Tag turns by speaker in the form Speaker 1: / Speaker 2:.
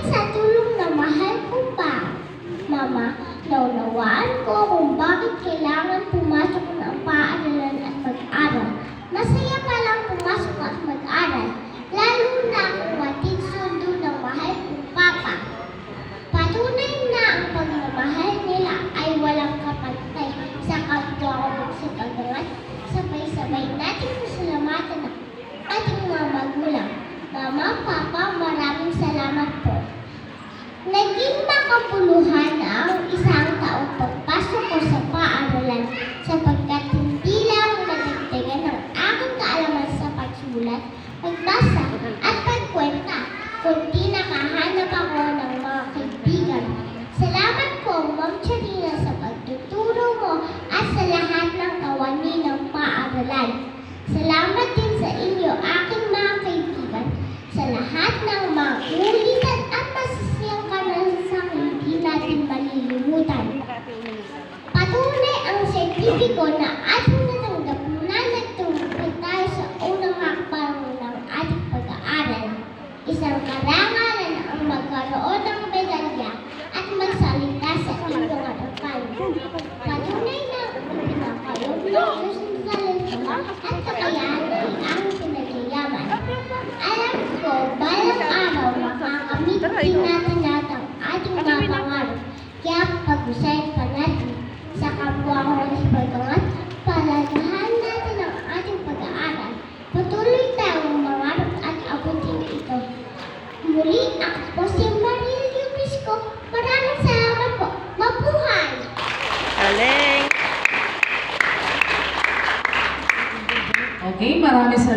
Speaker 1: Dahil sa tulong na mahal ko pa, Mama, naunawaan ko kung bakit kailangan pumasok ng paaralan at mag-aral. Masaya palang pumasok at mag-aral, lalo na kung matid sundo ng mahal kong Papa. Patunay na ang pagmamahal nila ay walang kapantay sa kapwa ko sa kagangat. Sabay-sabay natin pasalamatan ang ating mga magulang. Mama, Papa, maraming salamat po. Naging makabuluhan na ang isang taong pagpasok ko sa paaralan sapagkat hindi lang nadagdagan ng aking kaalaman sa pagsulat, pagbasa at pagkwenta, kundi nakahanap ako ng mga kaibigan. Salamat po, Ma'am Charina, sa pagtuturo mo at sa lahat ng kawani ng paaralan. Salamat din sa inyo, aking mga kaibigan, sa lahat ng mga ulitan at masasayang karanasan hindi natin malilimutan. Patunay ang sertipiko na ating natanggap na nagtungkol tayo sa unang hakbang ng ating pag-aaral. Isang karangalan ang magkaroon ng medalya at magsalita sa inyong harapan. Patunay na pinakayo ng Diyos ng salita at kakayahan ay aming pinagyayaman. Alam ko, balang araw makakamit din natin lahat ang ating mga pangarap. Kaya pag-usayin pa natin sa kapwa ko sa pagkangat, palagahan natin ang ating pag-aaral. Patuloy tayong mangarap at abutin ito. Muli, ako po si Mariel Yubisco. Maraming salamat po. Mabuhay!
Speaker 2: Galing! Okay, maraming salamat.